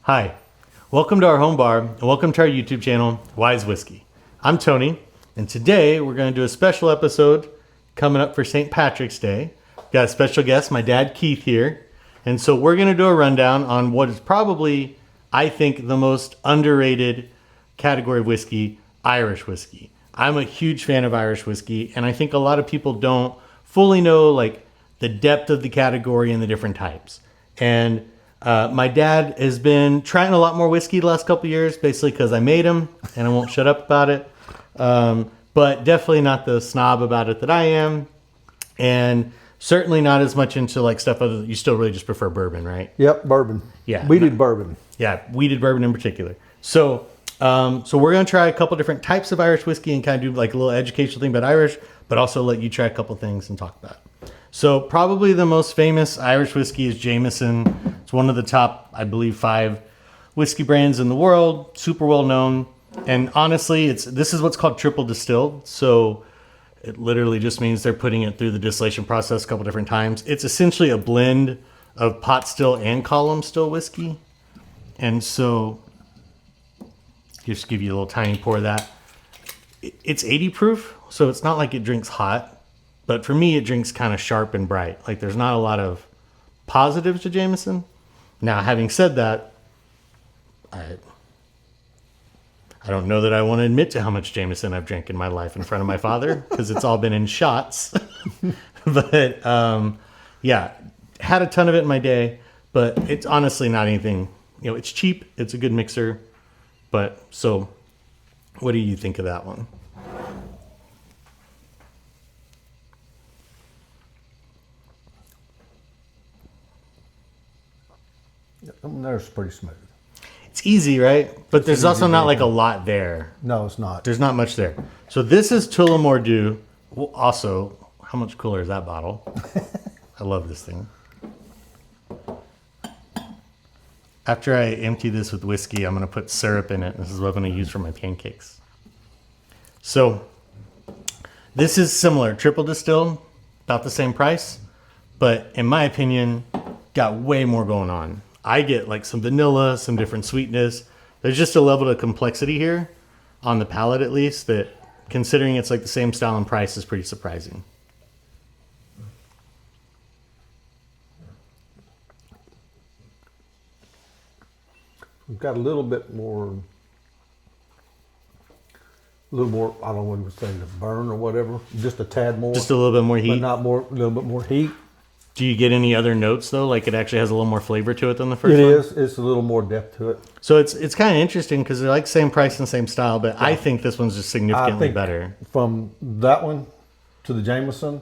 Hi, welcome to our home bar and welcome to our YouTube channel, Wise Whiskey. I'm Tony, and today we're going to do a special episode coming up for St. Patrick's Day. Got a special guest, my dad Keith here, and so we're going to do a rundown on what is probably, I think, the most underrated category of whiskey, Irish whiskey. I'm a huge fan of Irish whiskey, and I think a lot of people don't fully know like the depth of the category and the different types. And my dad has been trying a lot more whiskey the last couple of years, basically because I made him, and I won't shut up about it. But definitely not the snob about it that I am, and certainly not as much into like stuff other than you still really just prefer bourbon, right? Yep, bourbon. Yeah, Wheated bourbon. Yeah, wheated bourbon in particular. So we're gonna try a couple different types of Irish whiskey and kind of do like a little educational thing about Irish, but also let you try a couple things and talk about it. So probably the most famous Irish whiskey is Jameson. It's one of the top, I believe, 5 whiskey brands in the world, super well known. And honestly, this is what's called triple distilled. So it literally just means they're putting it through the distillation process a couple different times. It's essentially a blend of pot still and column still whiskey. And so just give you a little tiny pour of that. It's 80 proof, so it's not like it drinks hot. But for me, it drinks kind of sharp and bright. Like there's not a lot of positives to Jameson. Now, having said that, I don't know that I want to admit to how much Jameson I've drank in my life in front of my father because it's all been in shots. But yeah, had a ton of it in my day, but it's honestly not anything. You know, it's cheap. It's a good mixer. But so, what do you think of that one? There's pretty smooth. It's easy, right? But there's also not like a lot there. No, it's not. There's not much there. So this is Tullamore Dew. Well, also, how much cooler is that bottle? I love this thing. After I empty this with whiskey, I'm going to put syrup in it. This is what I'm going to use for my pancakes. So this is similar. Triple distilled, about the same price. But in my opinion, got way more going on. I get like some vanilla, some different sweetness. There's just a level of complexity here, on the palate at least, that considering it's like the same style and price is pretty surprising. We've got a little more, I don't know what you would say, the burn or whatever. Just a tad more. Just a little bit more heat. But not more, a little bit more heat. Do you get any other notes though? Like it actually has a little more flavor to it than the first It one? is. It's a little more depth to it. So it's kind of interesting because they're like same price and same style, but yeah. I think this one's just significantly better. From that one to the Jameson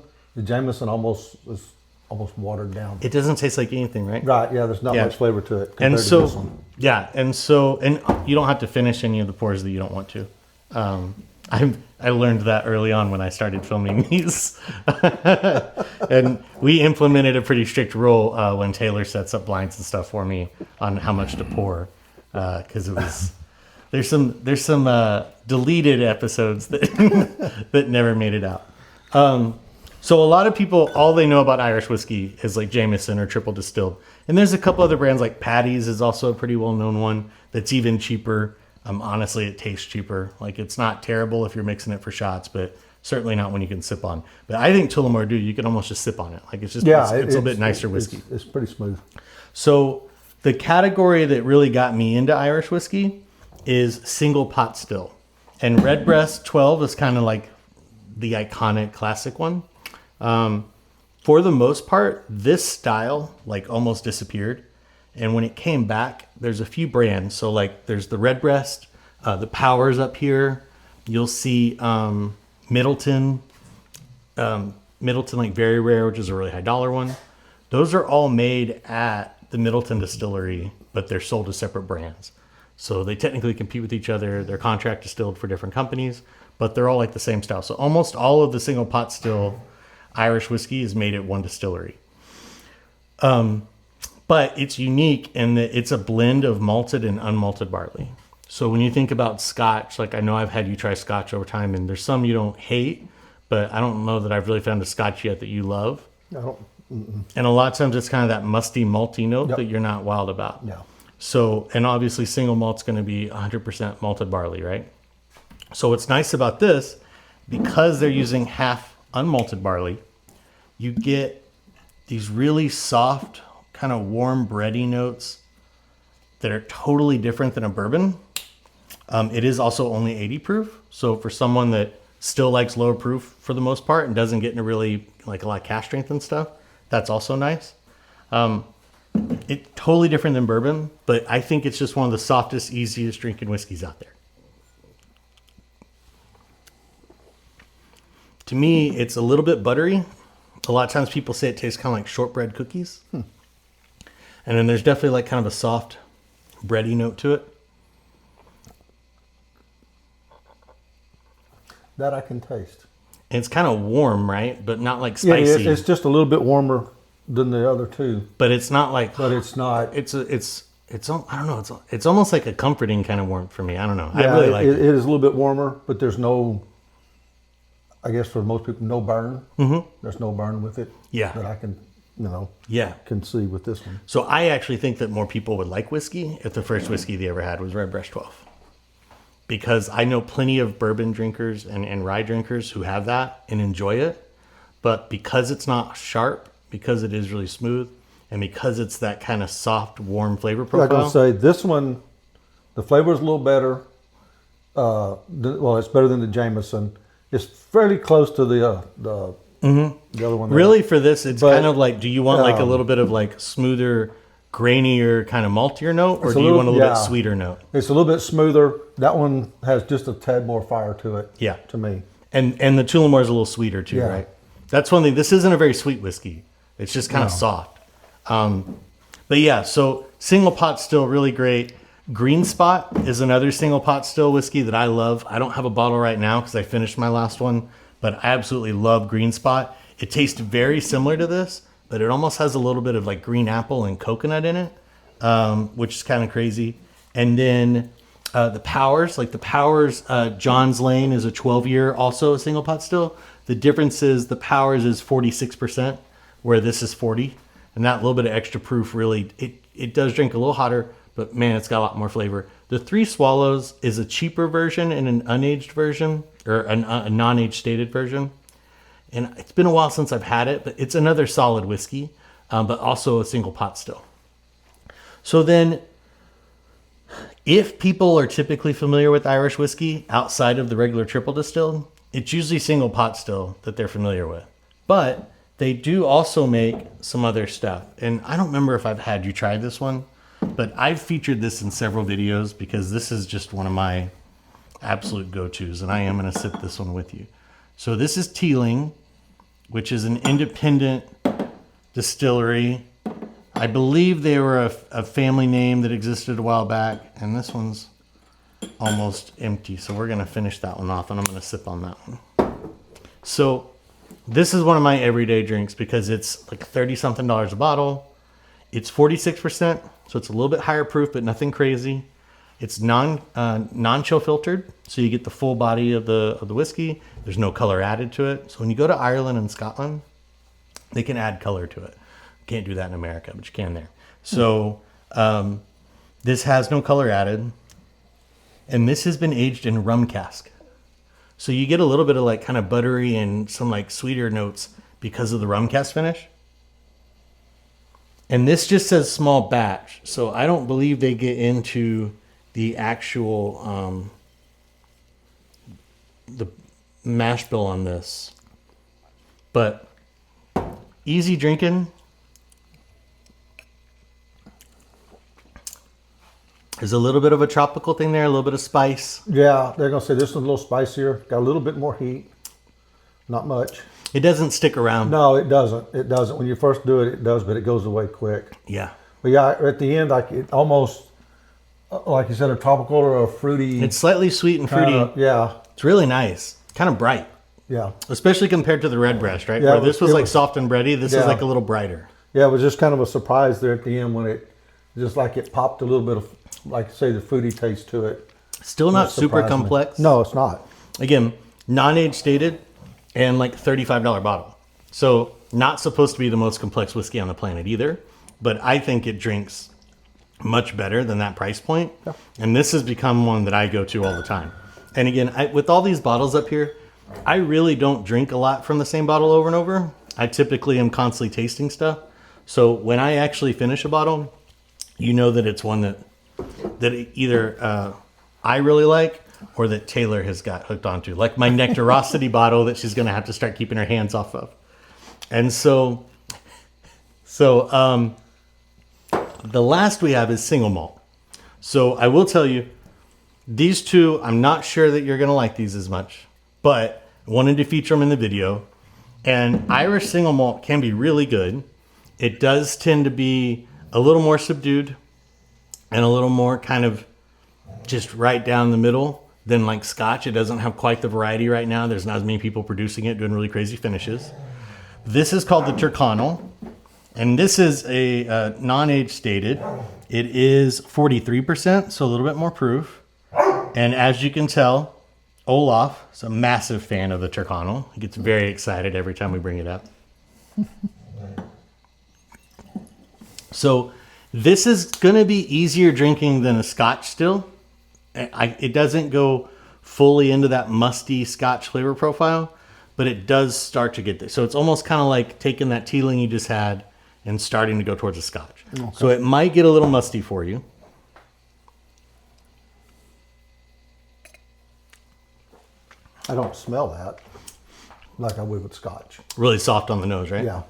almost is almost watered down. It doesn't taste like anything, right? Right. Yeah. There's not much flavor to it. And so, to this one. yeah, and you don't have to finish any of the pours that you don't want to. I learned that early on when I started filming these. And we implemented a pretty strict rule when Taylor sets up blinds and stuff for me on how much to pour. Because it was there's some deleted episodes that that never made it out. So a lot of people, all they know about Irish whiskey is like Jameson or triple distilled. And there's a couple other brands like Paddy's is also a pretty well-known one that's even cheaper. Honestly, it tastes cheaper. Like it's not terrible if you're mixing it for shots, but certainly not when you can sip on. But I think Tullamore Dew, you can almost just sip on it. Like it's just it's a bit nicer whiskey. It's pretty smooth. So the category that really got me into Irish whiskey is single pot still. And Redbreast 12 is kind of like the iconic classic one. For the most part, this style like almost disappeared. And when it came back, there's a few brands. So like there's the Redbreast, the Powers up here. You'll see Middleton like Very Rare, which is a really high dollar one. Those are all made at the Middleton distillery, but they're sold as separate brands. So they technically compete with each other. They're contract distilled for different companies, but they're all like the same style. So almost all of the single pot still Irish whiskey is made at one distillery. But it's unique in that it's a blend of malted and unmalted barley. So when you think about Scotch, like I know I've had you try Scotch over time, and there's some you don't hate, but I don't know that I've really found a Scotch yet that you love. I don't. And a lot of times it's kind of that musty, malty note that you're not wild about. No. So, and obviously single malt's going to be 100% malted barley, right? So what's nice about this, because they're using half unmalted barley, you get these really soft, kind of warm bready notes that are totally different than a bourbon. It is also only 80 proof. So for someone that still likes lower proof for the most part and doesn't get into really like a lot of cask strength and stuff, that's also nice. It's totally different than bourbon, but I think it's just one of the softest, easiest drinking whiskeys out there. To me, it's a little bit buttery. A lot of times people say it tastes kind of like shortbread cookies. And then there's definitely like kind of a soft bready note to it. That I can taste. And it's kind of warm, right? But not like Yeah, spicy. it's just a little bit warmer than the other two. But it's not like... But it's not... It's I don't know. It's almost like a comforting kind of warmth for me. I don't know. Yeah, I really like it. It is a little bit warmer, but there's no... I guess for most people, no burn. Mm-hmm. There's no burn with it. Yeah. That I can, can see with this one. So I actually think that more people would like whiskey if the first whiskey they ever had was Redbreast 12. Because I know plenty of bourbon drinkers and rye drinkers who have that and enjoy it. But because it's not sharp, because it is really smooth, and because it's that kind of soft, warm flavor profile. I'm going to say this one, the flavor is a little better. It's better than the Jameson. It's fairly close to the other one. Really, for this, it's kind of like, do you want like a little bit of like smoother, grainier, kind of maltier note, or do you want a little bit sweeter note? It's a little bit smoother. That one has just a tad more fire to it. Yeah, to me. And the Tullamore is a little sweeter too, right? That's one thing. This isn't a very sweet whiskey. It's just kind of soft. But yeah, so single pot still really great. Green Spot is another single pot still whiskey that I love. I don't have a bottle right now because I finished my last one, but I absolutely love Green Spot. It tastes very similar to this, but it almost has a little bit of like green apple and coconut in it, which is kind of crazy. And then the Powers, John's Lane is a 12-year, also a single pot still. The difference is the Powers is 46%, where this is 40. And that little bit of extra proof really, it does drink a little hotter, but man, it's got a lot more flavor. The Three Swallows is a cheaper version and an unaged version, or a non-aged stated version. And it's been a while since I've had it, but it's another solid whiskey, but also a single pot still. So then, if people are typically familiar with Irish whiskey outside of the regular triple distilled, it's usually single pot still that they're familiar with. But they do also make some other stuff. And I don't remember if I've had you try this one, but I've featured this in several videos because this is just one of my absolute go-tos, and I am going to sip this one with you. So this is Teeling, which is an independent distillery. I believe they were a family name that existed a while back, and this one's almost empty, so we're going to finish that one off, and I'm going to sip on that one. So this is one of my everyday drinks because it's like $30-something a bottle. It's 46%, so it's a little bit higher proof, but nothing crazy. It's non-chill filtered, so you get the full body of the whiskey. There's no color added to it. So when you go to Ireland and Scotland, they can add color to it. You can't do that in America, but you can there. So this has no color added, and this has been aged in rum cask. So you get a little bit of like kind of buttery and some like sweeter notes because of the rum cask finish. And this just says small batch, so I don't believe they get into the actual the mash bill on this. But easy drinking. There's a little bit of a tropical thing there, a little bit of spice. Yeah, they're going to say this one's a little spicier. Got a little bit more heat. Not much. It doesn't stick around. No, it doesn't. It doesn't. When you first do it, it does, but it goes away quick. Yeah. But yeah, at the end, like it almost, like you said, a tropical or a fruity. It's slightly sweet and fruity. Yeah. It's really nice. Kind of bright. Yeah. Especially compared to the Redbreast, right? Yeah, where this was like soft and bready. This is like a little brighter. Yeah, it was just kind of a surprise there at the end when it, just like it popped a little bit of, like say, the fruity taste to it. Still not super complex. No, it's not. Again, non-age stated and like $35 bottle. So not supposed to be the most complex whiskey on the planet either. But I think it drinks much better than that price point. Yeah. And this has become one that I go to all the time. And again, with all these bottles up here, I really don't drink a lot from the same bottle over and over. I typically am constantly tasting stuff. So when I actually finish a bottle, you know that it's one that either I really like or that Taylor has got hooked onto. Like my Nectarosity bottle that she's going to have to start keeping her hands off of. And so the last we have is single malt. So I will tell you, these two, I'm not sure that you're going to like these as much, but I wanted to feature them in the video. And Irish single malt can be really good. It does tend to be a little more subdued and a little more kind of just right down the middle than like Scotch. It doesn't have quite the variety right now. There's not as many people producing it, doing really crazy finishes. This is called the Tyrconnell. And this is a non-age stated. It is 43%, so a little bit more proof. And as you can tell, Olaf is a massive fan of the Tyrconnell. He gets very excited every time we bring it up. So this is going to be easier drinking than a Scotch still. It doesn't go fully into that musty Scotch flavor profile, but it does start to get there. So it's almost kind of like taking that Teeling you just had and starting to go towards a Scotch. Okay. So it might get a little musty for you. I don't smell that like I would with Scotch. Really soft on the nose, right? Yeah.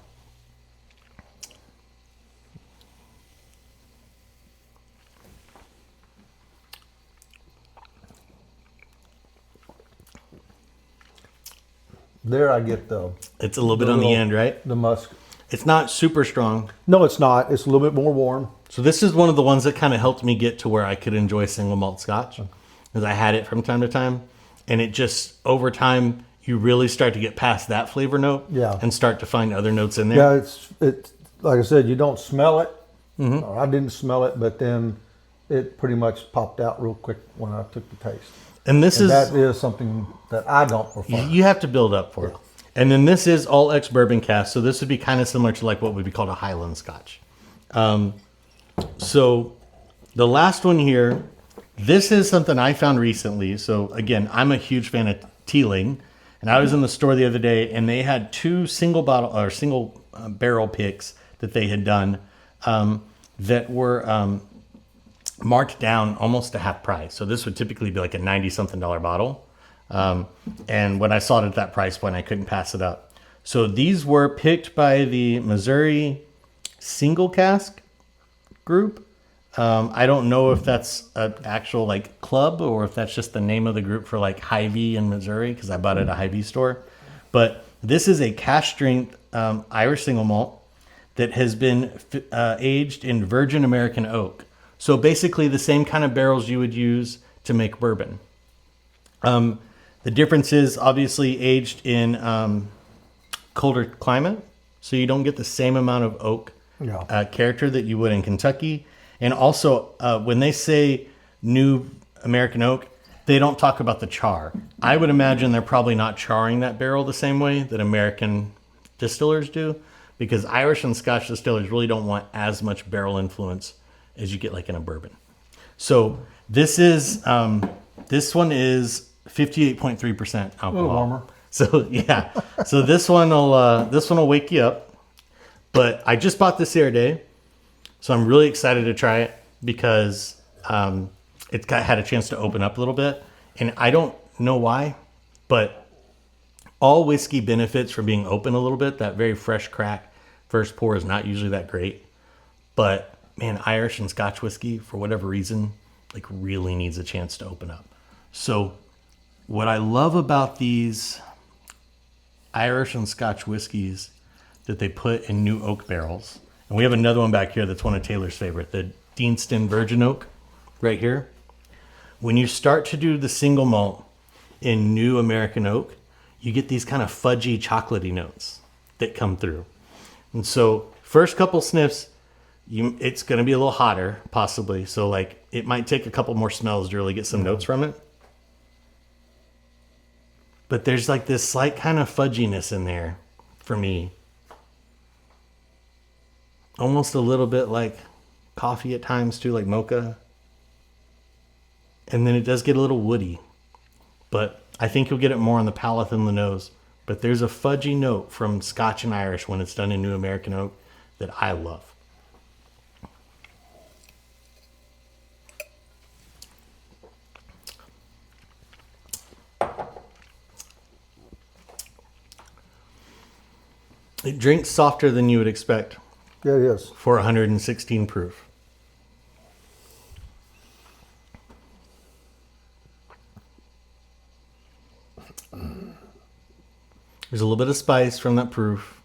There I get It's a little bit on the end, right? The musk. It's not super strong. No, it's not. It's a little bit more warm. So this is one of the ones that kind of helped me get to where I could enjoy single malt Scotch, because I had it from time to time, and it just over time you really start to get past that flavor note, and start to find other notes in there. Yeah, it's like I said, you don't smell it. Mm-hmm. I didn't smell it, but then it pretty much popped out real quick when I took the taste. And that is something that I don't prefer. You have to build up for it. And then this is all ex-bourbon cask, so this would be kind of similar to like what would be called a Highland Scotch. So the last one here, this is something I found recently. So again, I'm a huge fan of Teeling, and I was in the store the other day, and they had two single barrel picks that they had done that were marked down almost to half price. So this would typically be like a $90-something bottle. And when I saw it at that price point, I couldn't pass it up. So these were picked by the Missouri Single Cask group. I don't know if that's an actual like club or if that's just the name of the group for like Hy-Vee in Missouri, because I bought it at a Hy-Vee store. But this is a cask strength Irish single malt that has been aged in virgin American oak. So basically the same kind of barrels you would use to make bourbon. The difference is obviously aged in colder climate, so you don't get the same amount of oak character that you would in Kentucky. And also, when they say new American oak, they don't talk about the char. I would imagine they're probably not charring that barrel the same way that American distillers do, because Irish and Scotch distillers really don't want as much barrel influence as you get like in a bourbon. So this one is 58.3% alcohol. A little warmer. So yeah, so this one will wake you up. But I just bought this the other day, so I'm really excited to try it because it's had a chance to open up a little bit, and I don't know why, but all whiskey benefits from being open a little bit. That very fresh crack first pour is not usually that great, but man, Irish and Scotch whiskey, for whatever reason, like really needs a chance to open up. So what I love about these Irish and Scotch whiskeys that they put in new oak barrels, and we have another one back here that's one of Taylor's favorite, the Deanston Virgin Oak right here. When you start to do the single malt in new American oak, you get these kind of fudgy, chocolatey notes that come through. And so first couple sniffs, it's going to be a little hotter, possibly. So like it might take a couple more smells to really get some notes from it. But there's like this slight kind of fudginess in there for me. Almost a little bit like coffee at times too, like mocha. And then it does get a little woody, but I think you'll get it more on the palate than the nose. But there's a fudgy note from Scotch and Irish when it's done in New American Oak that I love. It drinks softer than you would expect Yeah, it is. for 116 proof. There's a little bit of spice from that proof.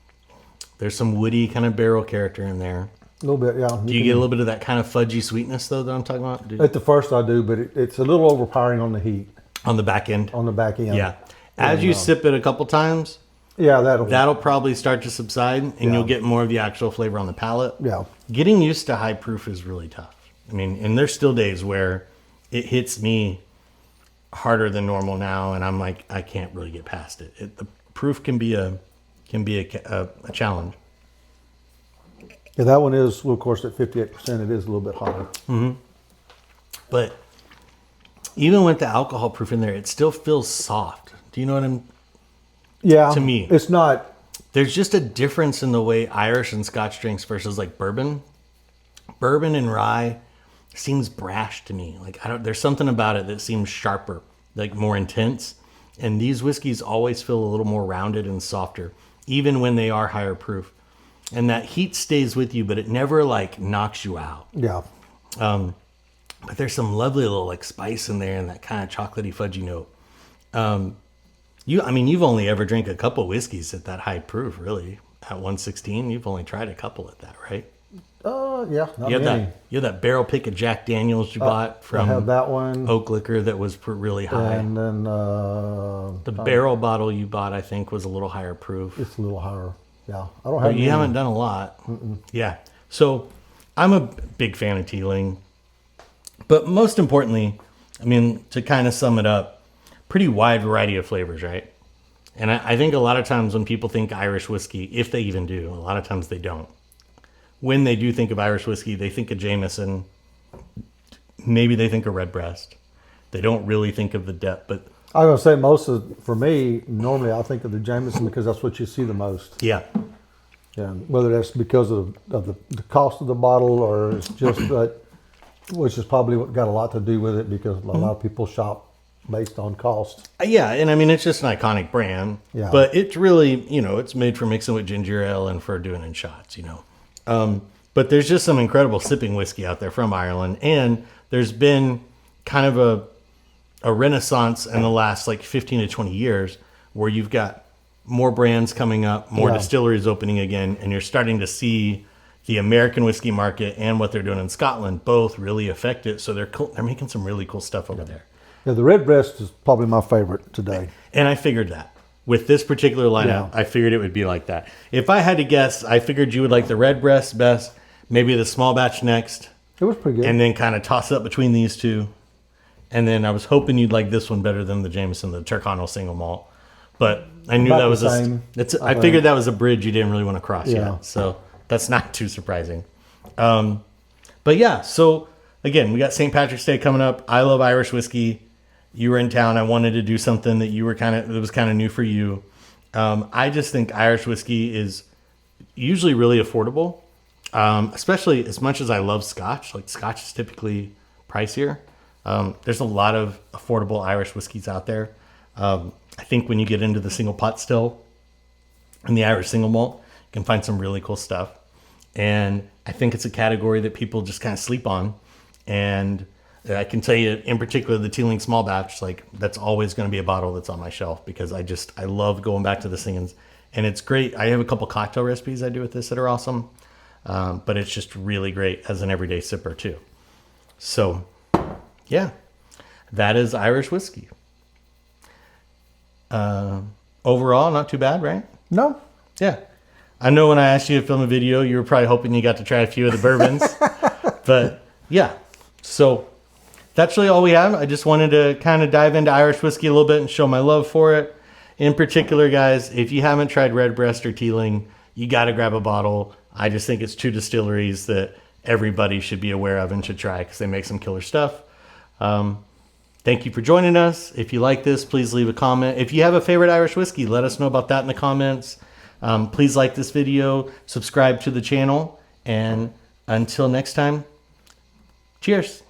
There's some woody kind of barrel character in there. A little bit, yeah. Do you get a little bit of that kind of fudgy sweetness, though, that I'm talking about? At the first I do, but it's a little overpowering on the heat. On the back end? On the back end. Yeah. As you sip it a couple times, yeah, that'll probably start to subside, and Yeah. you'll get more of the actual flavor on the palate. Yeah. Getting used to high proof is really tough. I mean, and there's still days where it hits me harder than normal now, and I'm like, I can't really get past it. The proof can be a challenge. Yeah, that one is, well, of course, at 58%, it is a little bit hotter. But even with the alcohol proof in there, it still feels soft. Do you know what I'm? Yeah. To me. It's not, There's just a difference in the way Irish and Scotch drinks versus like bourbon. Bourbon and rye seems brash to me. Like there's something about it that seems sharper, like more intense. And these whiskeys always feel a little more rounded and softer, even when they are higher proof. And that heat stays with you, but it never like knocks you out. yeah. But there's some lovely little like spice in there and that kind of chocolatey fudgy note. You've only ever drank a couple whiskeys at that high proof, really. At 116, you've only tried a couple at that, right? Yeah, not You have many. that barrel pick of Jack Daniels you bought I from have that one. Oak Liquor that was really high. And then The barrel bottle you bought, I think, was a little higher proof. it's a little higher. Yeah. I don't have But you many. haven't done a lot. Yeah. So I'm a big fan of Teeling. But most importantly, I mean, to kind of sum it up, pretty wide variety of flavors, right? And I think a lot of times when people think Irish whiskey, if they even do, a lot of times they don't. When they do think of Irish whiskey, they think of Jameson. Maybe they think of Redbreast. They don't really think of the depth, but I was going to say for me, normally I think of the Jameson because that's what you see the most. yeah. And whether that's because of the cost of the bottle or it's just that, which is probably what got a lot to do with it because a lot of people shop based on cost. Yeah, and I mean, it's just an iconic brand. Yeah. But it's really, it's made for mixing with ginger ale and for doing in shots, But there's just some incredible sipping whiskey out there from Ireland. And there's been kind of a renaissance in the last like 15 to 20 years where you've got more brands coming up, more distilleries opening again, and you're starting to see the American whiskey market and what they're doing in Scotland both really affect it. So they're making some really cool stuff over there. Yeah, the Redbreast is probably my favorite today. And I figured that. With this particular lineup, I figured it would be like that. If I had to guess, I figured you would like the Redbreast best, maybe the small batch next, It was pretty good. and then kind of toss up between these two. And then I was hoping you'd like this one better than the Jameson, the Tyrconnell single malt. But I knew About that was the same, I figured that was a bridge you didn't really want to cross Yeah. yet. So that's not too surprising. But yeah, so again, we got St. Patrick's Day coming up. I love Irish whiskey. You were in town. I wanted to do something that was kind of new for you. I just think Irish whiskey is usually really affordable, especially as much as I love Scotch. Like Scotch is typically pricier. There's a lot of affordable Irish whiskeys out there. I think when you get into the single pot still and the Irish single malt, you can find some really cool stuff. And I think it's a category that people just kind of sleep on. And I can tell you in particular, the Teeling small batch, like that's always going to be a bottle that's on my shelf because I love going back to the singings. And it's great. I have a couple cocktail recipes I do with this that are awesome. But it's just really great as an everyday sipper too. So yeah, that is Irish whiskey. Overall, not too bad, right? No. Yeah. I know when I asked you to film a video, you were probably hoping you got to try a few of the bourbons. But yeah, so that's really all we have. I just wanted to kind of dive into Irish whiskey a little bit and show my love for it. In particular, guys, if you haven't tried Redbreast or Teeling, you got to grab a bottle. I just think it's two distilleries that everybody should be aware of and should try because they make some killer stuff. Thank you for joining us. If you like this, please leave a comment. If you have a favorite Irish whiskey, let us know about that in the comments. Please like this video, subscribe to the channel, and until next time, cheers.